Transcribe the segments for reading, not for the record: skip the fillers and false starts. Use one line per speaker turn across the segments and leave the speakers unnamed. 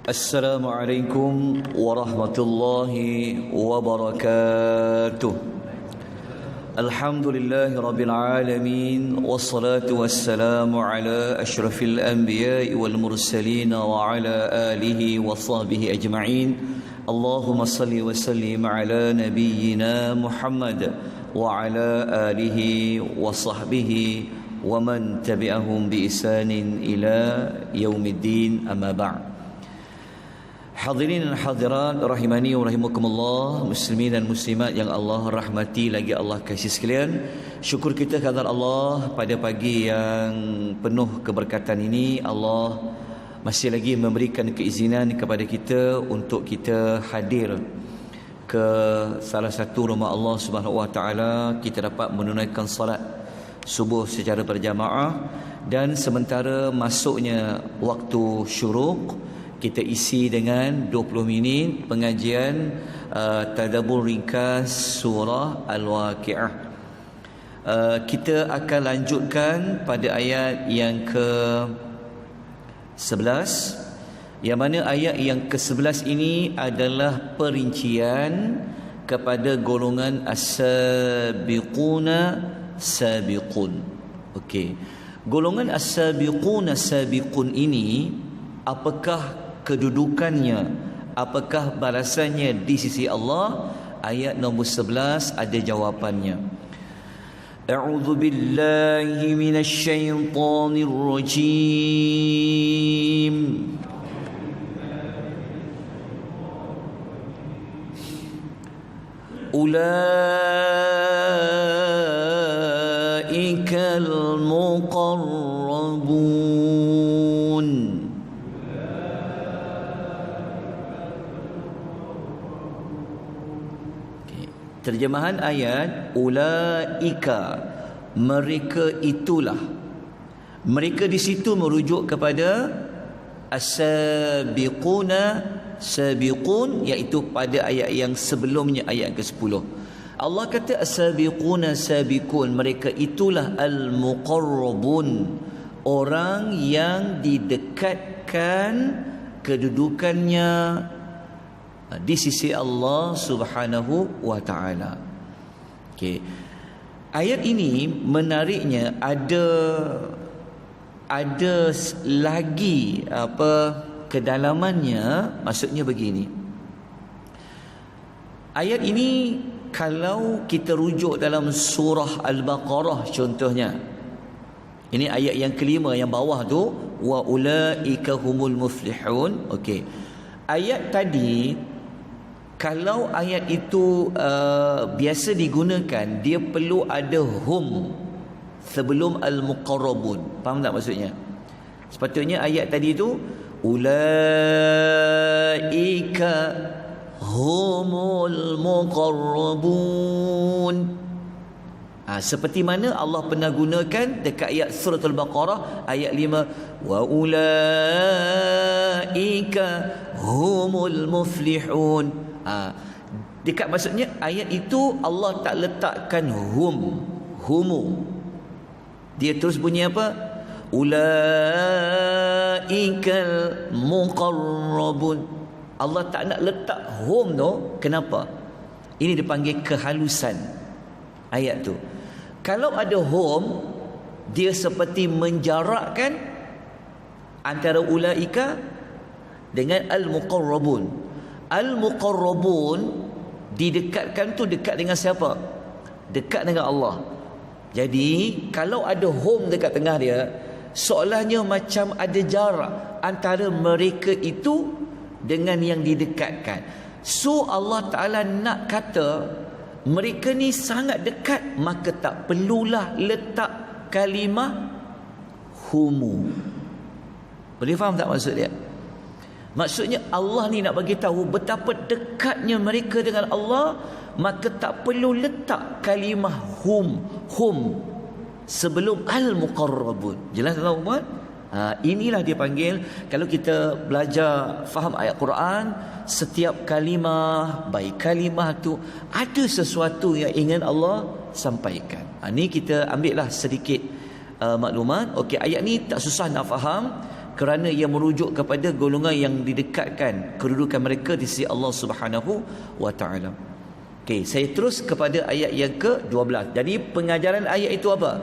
Assalamualaikum warahmatullahi wabarakatuh. Alhamdulillahi rabbil alamin, wassalatu wassalamu ala asyrafil anbiya'i wal mursalin wa ala alihi wa sahbihi ajma'in. Allahumma salli wa sallim ala nabiyyina Muhammad wa ala alihi wa sahbihi wa man tabi'ahum bi ihsanin ila yaumiddin, amma ba'd. Hadirin dan hadirat rahimani wa rahimakumullah, muslimin dan muslimat yang Allah rahmati lagi Allah kasih sekalian. Syukur kita kepada Allah pada pagi yang penuh keberkatan ini. Allah masih lagi memberikan keizinan kepada kita untuk kita hadir ke salah satu rumah Allah Subhanahu wa taala. Kita dapat menunaikan salat subuh secara berjamaah, dan sementara masuknya waktu syuruk, kita isi dengan 20 minit pengajian tadabbur ringkas surah Al-Waqiah. Kita akan lanjutkan pada ayat yang ke-11, yang mana ayat yang ke-11 ini adalah perincian kepada golongan as-sabiquna sabiqun. Okey. Golongan as-sabiquna sabiqun ini, apakah kedudukannya, apakah balasannya di sisi Allah? Ayat nombor 11 ada jawapannya. A'udzu billahi minasy syaithanir rajim. Ulaikal muqarrabun. Terjemahan ayat, ulaika, mereka itulah. Mereka di situ merujuk kepada as-sabiquna sabiqun, iaitu pada ayat yang sebelumnya, ayat ke-10. Allah kata as-sabiquna sabiqun, mereka itulah al-muqarrabun, orang yang didekatkan kedudukannya di sisi Allah Subhanahu wa taala. Okey. Ayat ini menariknya ada lagi kedalamannya. Maksudnya begini. Ayat ini kalau kita rujuk dalam surah Al-Baqarah contohnya. Ini ayat yang kelima yang bawah tu, wa ulaika humul muflihun. Okey. Ayat tadi, kalau ayat itu biasa digunakan, dia perlu ada hum sebelum al-muqarrabun. Faham tak maksudnya? Sepatutnya ayat tadi itu ulaika humul muqarrabun. Seperti mana Allah pernah gunakan dekat ayat surah Al-Baqarah ayat 5, wa ulaika humul muflihun. Dekat maksudnya ayat itu Allah tak letakkan humu. Dia terus bunyi apa? Ulaikal muqarrabun. Allah tak nak letak hum tu. Kenapa? Ini dipanggil kehalusan ayat tu. Kalau ada hum, dia seperti menjarakkan antara ulaika dengan al-muqarrabun. Al-muqarrabun didekatkan tu dekat dengan siapa? Dekat dengan Allah. Jadi kalau ada hum dekat tengah dia, seolahnya macam ada jarak antara mereka itu dengan yang didekatkan. So Allah Ta'ala nak kata mereka ni sangat dekat, maka tak perlulah letak kalimah humu. Boleh faham tak maksud dia? Maksudnya Allah ni nak bagi tahu betapa dekatnya mereka dengan Allah, maka tak perlu letak kalimah hum sebelum al-muqarrabun. Jelas tak tuan? Inilah dia panggil, kalau kita belajar faham ayat Quran, setiap kalimah, baik kalimah tu ada sesuatu yang ingin Allah sampaikan. Ni kita ambil lah sedikit maklumat. Okey, ayat ni tak susah nak faham kerana ia merujuk kepada golongan yang didekatkan kedudukan mereka di sisi Allah Subhanahu wa taala. Okey, saya terus kepada ayat yang ke-12. Jadi pengajaran ayat itu apa?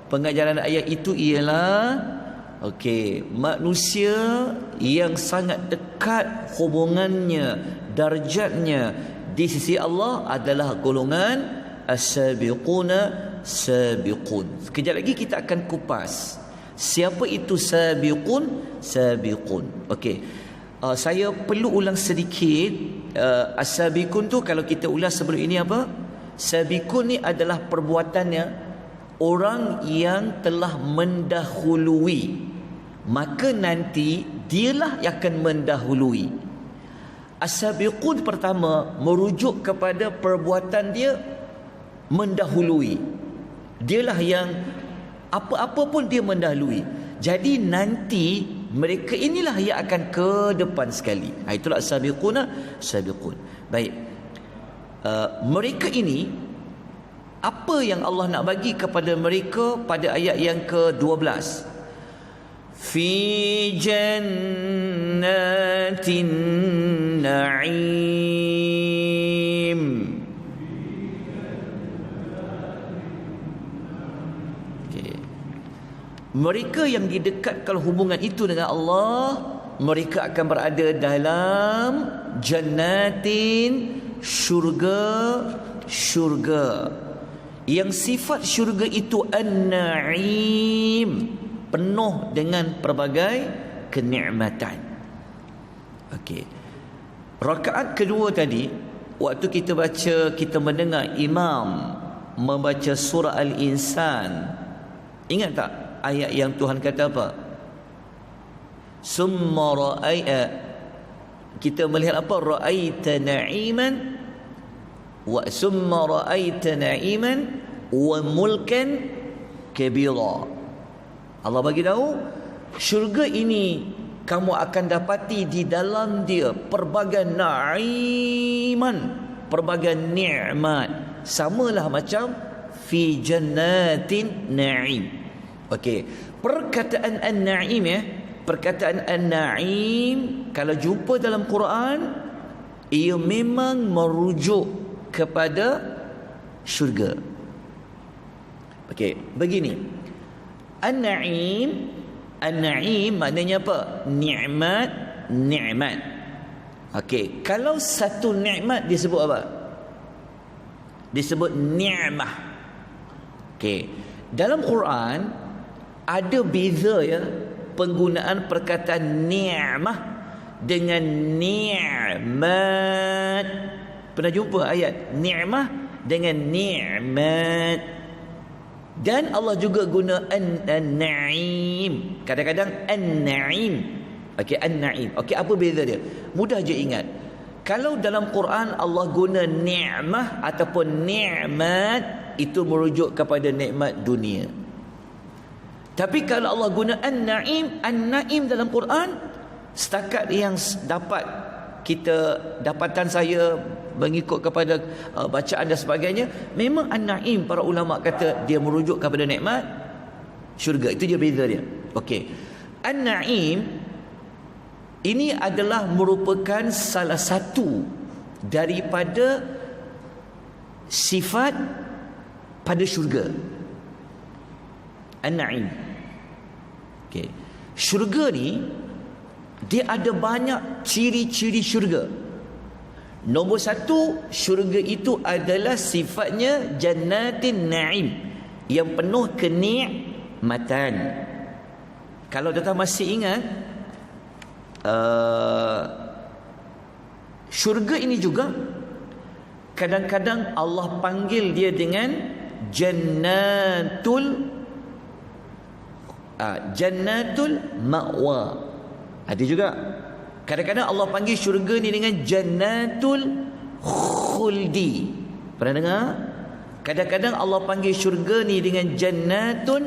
Pengajaran ayat itu ialah manusia yang sangat dekat hubungannya, darjatnya di sisi Allah adalah golongan as-sabiquna sabiqun. Sekejap lagi kita akan kupas siapa itu sabiqun. Saya perlu ulang sedikit. As-sabiqun tu kalau kita ulas sebelum ini apa? Sabiqun ni adalah perbuatannya orang yang telah mendahului, maka nanti dialah yang akan mendahului. As-sabiqun pertama merujuk kepada perbuatan dia mendahului. Dialah yang apa-apa pun dia mendahului. Jadi nanti mereka inilah yang akan ke depan sekali. Itulah as-sabiquna sabiqun. Baik. Mereka ini, apa yang Allah nak bagi kepada mereka pada ayat yang ke-12? Fi jannatin na'im. Mereka yang didekatkan hubungan itu dengan Allah, mereka akan berada dalam jannatin, syurga. Yang sifat syurga itu an-na'im, penuh dengan pelbagai kenikmatan. Rakaat kedua tadi, waktu kita mendengar imam membaca surah Al-Insan, ingat tak ayat yang Tuhan kata apa? Summa ra'aita, kita melihat apa? Ra'aita na'iman wa summa ra'aita na'iman wa mulkan kabira. Allah bagi tahu syurga ini kamu akan dapati di dalam dia pelbagai na'iman, pelbagai nikmat, samalah macam fi jannatin na'im. Perkataan an-na'im perkataan an-na'im kalau jumpa dalam Quran, ia memang merujuk kepada syurga. Begini. An-na'im maknanya apa? Nikmat. Kalau satu nikmat disebut apa? Disebut ni'mah. Dalam Quran ada beza penggunaan perkataan ni'mah dengan ni'mat. Pernah jumpa ayat ni'mah dengan ni'mat? Dan Allah juga guna an-na'im. Kadang-kadang an-na'im. An-na'im. Apa beza dia? Mudah je ingat. Kalau dalam Quran Allah guna ni'mah ataupun ni'mat, itu merujuk kepada nikmat dunia. Tapi kalau Allah guna an-na'im dalam Quran, setakat yang dapat dapatan saya mengikut kepada bacaan dan sebagainya, memang an-na'im para ulama kata dia merujuk kepada nikmat syurga. Itu dia beza dia. An-na'im ini adalah merupakan salah satu daripada sifat pada syurga. An-na'im. Syurga ni dia ada banyak ciri-ciri syurga. Nombor satu, syurga itu adalah sifatnya jannatin na'im, yang penuh kenikmatan. Kalau tuan masih ingat, syurga ini juga kadang-kadang Allah panggil dia dengan jannatul ma'wa. Ada juga kadang-kadang Allah panggil syurga ni dengan jannatul khuldi. Pernah dengar? Kadang-kadang Allah panggil syurga ni dengan jannatun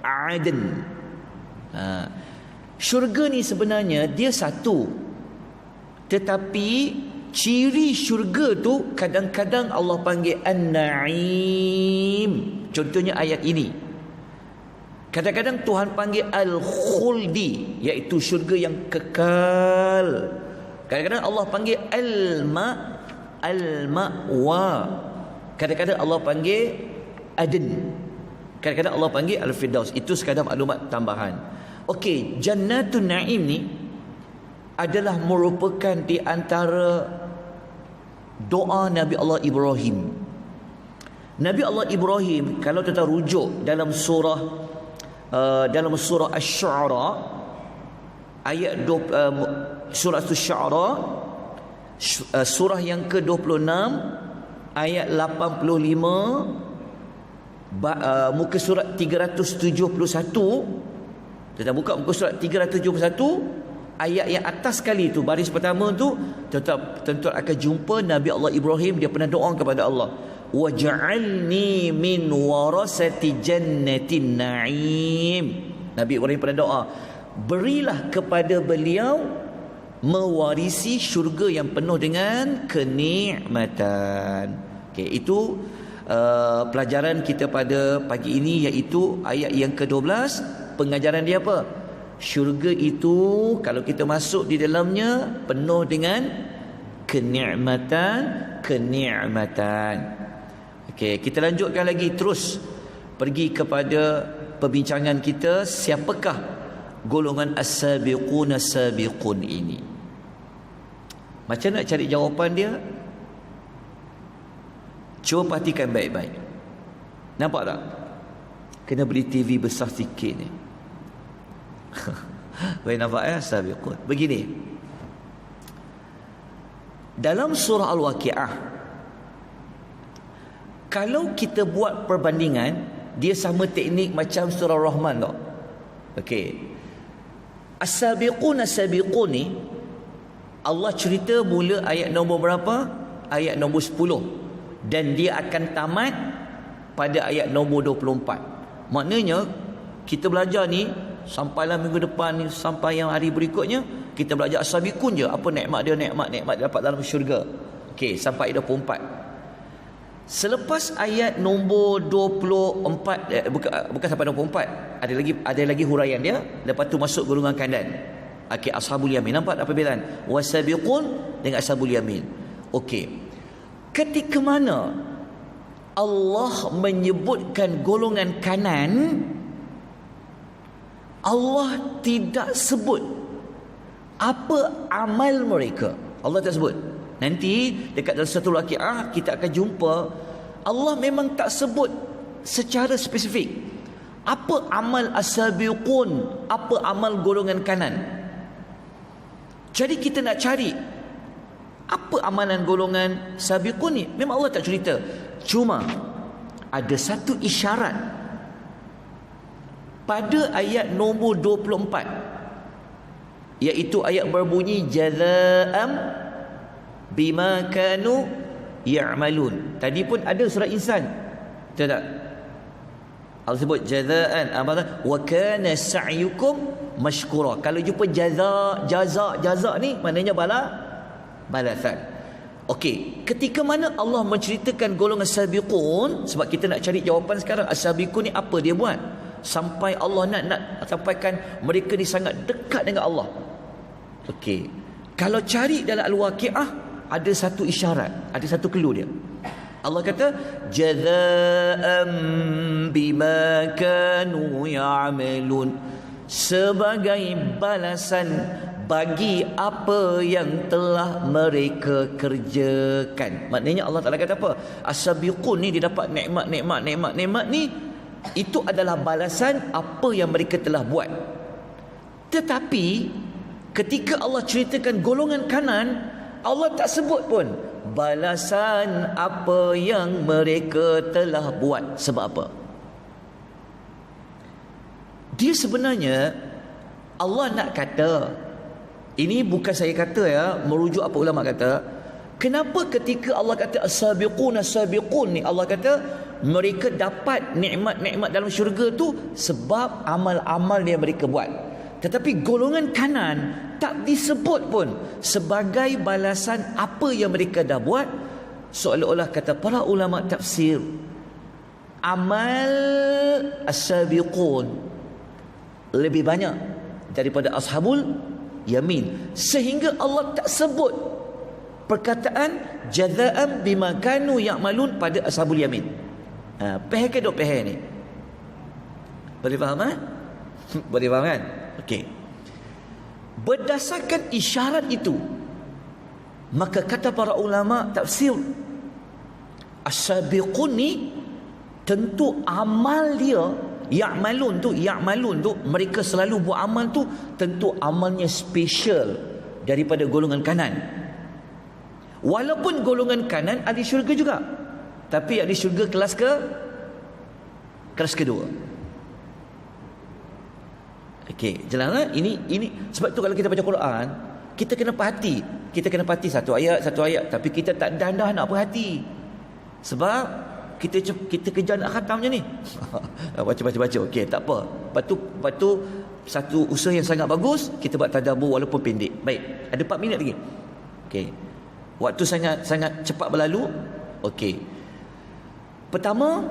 aden. Syurga ni sebenarnya dia satu, tetapi ciri syurga tu kadang-kadang Allah panggil an-na'im. Contohnya ayat ini. Kadang-kadang Tuhan panggil al-khuldi, iaitu syurga yang kekal. Kadang-kadang Allah panggil al-ma'wa. Kadang-kadang Allah panggil adn. Kadang-kadang Allah panggil al-firdaus. Itu sekadar maklumat tambahan. Okey, Jannatun Na'im ni adalah merupakan di antara doa Nabi Allah Ibrahim. Nabi Allah Ibrahim, kalau kita rujuk dalam surah Asy-Syu'ara ayat surah Asy-Syu'ara surah yang ke-26 ayat 85, muka surat 371. Kita buka muka surat 371, ayat yang atas sekali tu, baris pertama tu, tentu akan jumpa Nabi Allah Ibrahim. Dia pernah doa kepada Allah, waj'alni min warasati jannatin na'im. Nabi Ibrahim pernah doa, berilah kepada beliau mewarisi syurga yang penuh dengan kenikmatan. Okey, itu pelajaran kita pada pagi ini, iaitu ayat yang ke-12. Pengajaran dia apa? Syurga itu kalau kita masuk di dalamnya penuh dengan kenikmatan. Okey, kita lanjutkan lagi, terus pergi kepada perbincangan kita. Siapakah golongan as-sabiqun as-sabiqun ini? Macam nak cari jawapan dia? Cuba perhatikan baik-baik. Nampak tak? Kena beli TV besar sikit ni. Baik, nampak ya, as-sabiqun. Begini, dalam surah Al-Waqi'ah, kalau kita buat perbandingan, dia sama teknik macam surah Rahman tak? Okey, as-sabiqun as-sabiqun ni Allah cerita mula ayat nombor berapa? Ayat nombor 10, dan dia akan tamat pada ayat nombor 24. Maknanya kita belajar ni sampailah minggu depan ni, sampai yang hari berikutnya kita belajar as-sabiqun je, apa nikmat dia dapat dalam syurga. Okey, sampai ayat 24. Selepas ayat nombor 24, bukan sampai 24, ada lagi huraian dia. Lepas tu masuk golongan kanan. Okey, ashabul yamin. Nampak tak perbezaan? Wasabiqun dengan ashabul yamin. Okey, ketika mana Allah menyebutkan golongan kanan, Allah tidak sebut apa amal mereka. Allah tak sebut. Nanti dekat dalam satu Waqi'ah kita akan jumpa Allah memang tak sebut secara spesifik apa amal as-sabiqun, apa amal golongan kanan. Jadi kita nak cari apa amalan golongan sabiqun ni, memang Allah tak cerita. Cuma ada satu isyarat pada ayat nombor 24, iaitu ayat berbunyi jazaa'am bima kanu ya'malun. Tadi pun ada surah Insan, betul tak? Allah sebut jazaan, wa kana sa'yukum mashkura. Kalau jumpa jaza ni maknanya balasan. Okey, ketika mana Allah menceritakan golongan sabiqun, sebab kita nak cari jawapan sekarang, as-sabiqun ni apa dia buat sampai Allah nak sampaikan mereka ni sangat dekat dengan Allah. Okey, kalau cari dalam Al-Waqi'ah ada satu isyarat, ada satu clue dia. Allah kata jazaa'an bima kanu ya'malun, sebagai balasan bagi apa yang telah mereka kerjakan. Maknanya Allah Ta'ala kata apa? As-sabiqun ni dia dapat nikmat ni, itu adalah balasan apa yang mereka telah buat. Tetapi ketika Allah ceritakan golongan kanan, Allah tak sebut pun balasan apa yang mereka telah buat. Sebab apa? Dia sebenarnya Allah nak kata, ini bukan saya kata ya, merujuk apa ulama kata, kenapa ketika Allah kata as-sabiqun as-sabiqun ni, Allah kata mereka dapat nikmat-nikmat dalam syurga tu sebab amal-amal yang mereka buat. Tetapi golongan kanan tak disebut pun sebagai balasan apa yang mereka dah buat. Seolah-olah kata para ulama tafsir, amal as-sabiqun lebih banyak daripada ashabul yamin, sehingga Allah tak sebut perkataan jazaan bima kanu ya'malun pada ashabul yamin. Peh ke dok peh ni? Boleh faham Boleh faham kan? Okey. Berdasarkan isyarat itu, maka kata para ulama tafsir, as-sabiqun ni tentu amal dia ya'malun tu mereka selalu buat amal tu, tentu amalnya special daripada golongan kanan. Walaupun golongan kanan ahli syurga juga, tapi ahli syurga kelas kedua. Okey, jelas ini sebab tu kalau kita baca Quran, kita kena perhati satu ayat, tapi kita tak dah nak perhati. Sebab kita kejar nak khatamnya ni. Baca. Okey, tak apa. Lepas tu satu usaha yang sangat bagus, kita buat tadabbur walaupun pendek. Baik, ada 4 minit lagi. Okey. Waktu sangat cepat berlalu. Okey. Pertama,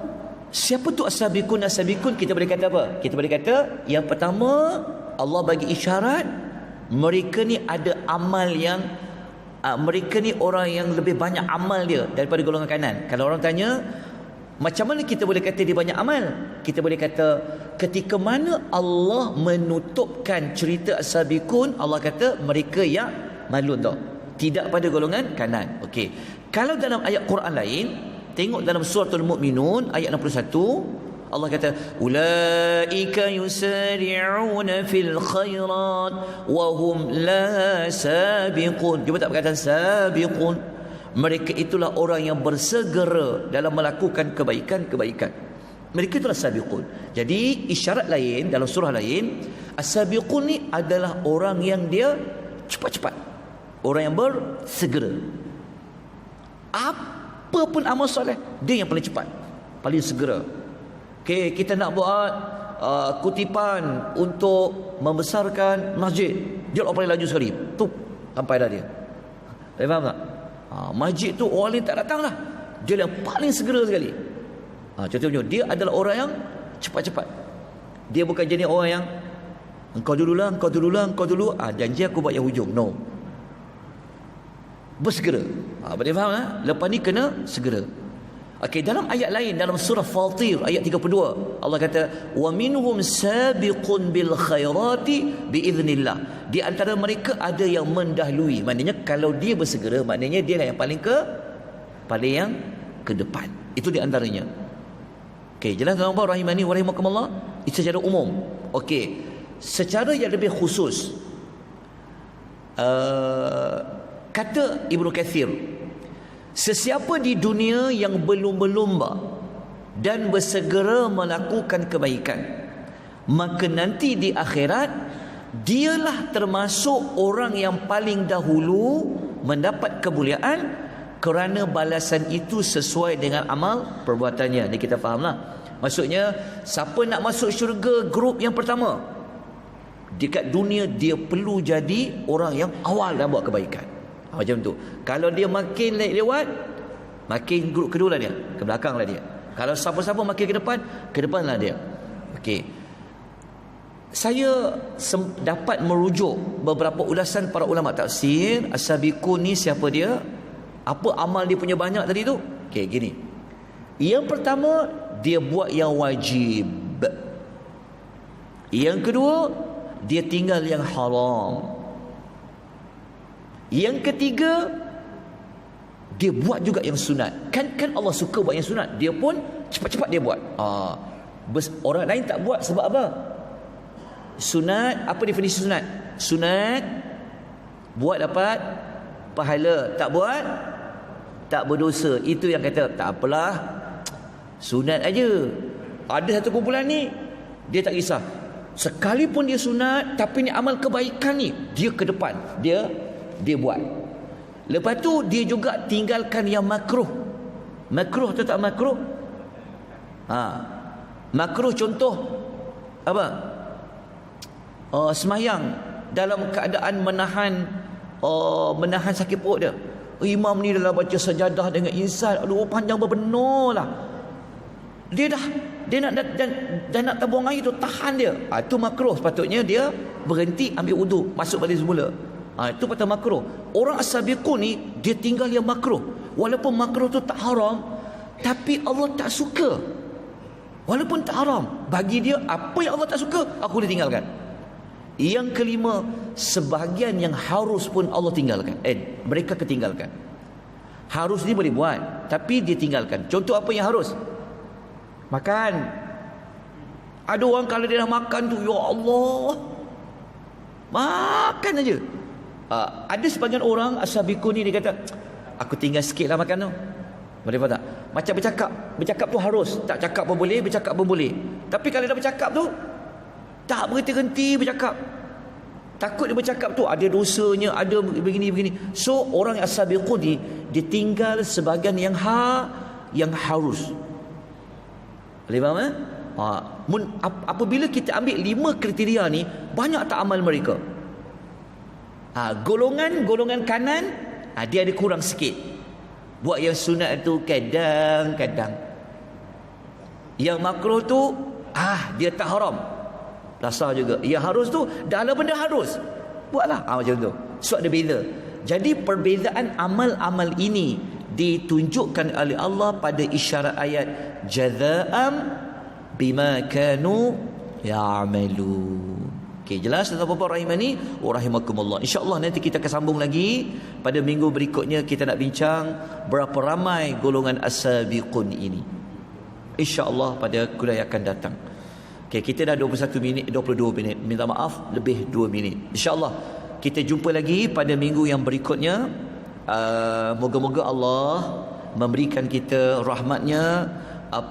siapa tu as-sabiqun? As-sabiqun kita boleh kata apa? Kita boleh kata yang pertama, Allah bagi isyarat mereka ni ada amal yang mereka ni orang yang lebih banyak amal dia daripada golongan kanan. Kalau orang tanya, macam mana kita boleh kata dia banyak amal? Kita boleh kata ketika mana Allah menutupkan cerita as-sabiqun, Allah kata mereka yang malun tau, tidak pada golongan kanan. Okey. Kalau dalam ayat Quran lain, tengok dalam suratul Mu'minun ayat 61, Allah kata ulaika yusari'una fil khairat wa hum la sabiqun. Cuba tak perkataan sabiqun. Mereka itulah orang yang bersegera dalam melakukan kebaikan. Mereka itulah sabiqun. Jadi isyarat lain dalam surah lain, as-sabiqun ni adalah orang yang dia cepat-cepat, orang yang bersegera. Apa pun amal soleh, dia yang paling cepat, paling segera. Okey, kita nak buat kutipan untuk membesarkan masjid, dia paling laju sekali, tup, sampai dah dia. Faham tak? Masjid tu orang lain tak datang lah, dia yang paling segera sekali. Contohnya dia adalah orang yang cepat-cepat. Dia bukan jenis orang yang engkau dulu, janji aku buat yang hujung. No, bersegera. Boleh faham tak? Lepas ni kena segera. Okey, dalam ayat lain dalam surah Fatir ayat 32, Allah kata wa minhum sabiqun bil khairati biiznillah. Di antara mereka ada yang mendahului. Maknanya kalau dia bersegera, maknanya dia lah yang paling yang ke depan. Itu di antaranya. Okey, jelas tuan-tuan rahimani wa rahimakumullah. Itu secara umum. Okey, secara yang lebih khusus, kata Ibnu Katsir, sesiapa di dunia yang berlumba-lumba dan bersegera melakukan kebaikan, maka nanti di akhirat dialah termasuk orang yang paling dahulu mendapat kemuliaan, kerana balasan itu sesuai dengan amal perbuatannya. Ni kita fahamlah. Maksudnya siapa nak masuk syurga grup yang pertama dekat dunia, dia perlu jadi orang yang awal dalam buat kebaikan. Macam tu. Kalau dia makin lewat, makin grup kedua lah dia, ke belakang lah dia. Kalau siapa-siapa makin ke depan lah dia. Okey. Saya dapat merujuk beberapa ulasan para ulama tafsir. As-sabiqun ni siapa dia? Apa amal dia punya banyak tadi tu? Okey, gini. Yang pertama, dia buat yang wajib. Yang kedua, dia tinggal yang haram. Yang ketiga, dia buat juga yang sunat. Kan Allah suka buat yang sunat, dia pun cepat-cepat dia buat. Orang lain tak buat sebab apa? Sunat, apa definisi sunat? Sunat buat dapat pahala, tak buat tak berdosa. Itu yang kata tak apalah, sunat aja. Ada satu kumpulan ni, dia tak kisah, sekalipun dia sunat, tapi ni amal kebaikan ni, dia ke depan, dia buat. Lepas tu dia juga tinggalkan yang makruh. Makruh atau tak makruh? Makruh contoh apa? Semayang dalam keadaan menahan sakit perut dia. Imam ni dalam baca sajadah dengan insan, aduh panjang berbenar lah. Dia dah dia nak dan nak tabung air tu, tahan dia. Itu makruh. Sepatutnya dia berhenti, ambil wudu, masuk balik semula. Itu patut makruh. Orang as-sabiqun ni dia tinggal yang makruh. Walaupun makruh tu tak haram, tapi Allah tak suka. Walaupun tak haram, bagi dia apa yang Allah tak suka, aku boleh tinggalkan. Yang kelima, sebahagian yang harus pun Allah tinggalkan. Mereka ketinggalkan. Harus ni boleh buat, tapi dia tinggalkan. Contoh apa yang harus? Makan. Ada orang kalau dia dah makan tu, ya Allah, makan aja. Ada sebagian orang as-sabiqun ni dia kata, aku tinggal sikit lah makan tu. Boleh faham tak? Macam bercakap tu harus, tak cakap pun boleh, bercakap pun boleh. Tapi kalau dah bercakap tu, tak berhenti-henti bercakap. Takut dia bercakap tu ada dosanya, ada begini-begini. So orang as-sabiqun ni dia tinggal sebahagian yang harus. Boleh faham eh? Apabila kita ambil 5 kriteria ni, banyak tak amal mereka. Golongan kanan, dia ada kurang sikit. Buat yang sunat tu kadang-kadang. Yang makruh tu dia tak haram, rasa juga. Yang harus tu dalam benda harus, buatlah. Macam tu. So ada beza. Jadi perbezaan amal-amal ini ditunjukkan oleh Allah pada isyarat ayat jazaa'an bima kanu ya'malun. Okey, jelas tuan-tuan rahimani wa rahimakumullah. Insya-Allah nanti kita akan sambung lagi pada minggu berikutnya. Kita nak bincang berapa ramai golongan as-sabiqun ini. Insya-Allah pada kuliah akan datang. Okey, kita dah 21 minit, 22 minit. Minta maaf lebih 2 minit. Insya-Allah kita jumpa lagi pada minggu yang berikutnya. Moga-moga Allah memberikan kita rahmatnya,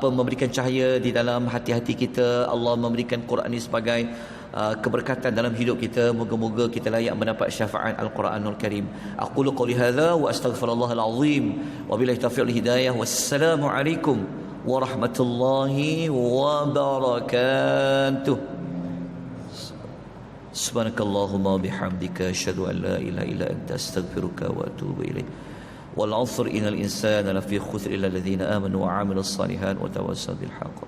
memberikan cahaya di dalam hati-hati kita. Allah memberikan Quran ini sebagai keberkatan dalam hidup kita. Moga-moga kita layak mendapat syafaat Al-Quranul Karim. Aqulu qouli hadza wa astaghfirullahal azim wa billahi taufiq wal hidayah. Wassalamu alaikum warahmatullahi wabarakatuh. Subhanakallahumma bihamdika asyhadu an la ilaha illa anta astaghfiruka wa atubu ilaik. Wal 'asr innal insana lafi khusr illa alladhina amanu wa 'amilus salihat wa tawassaw bil haqqi.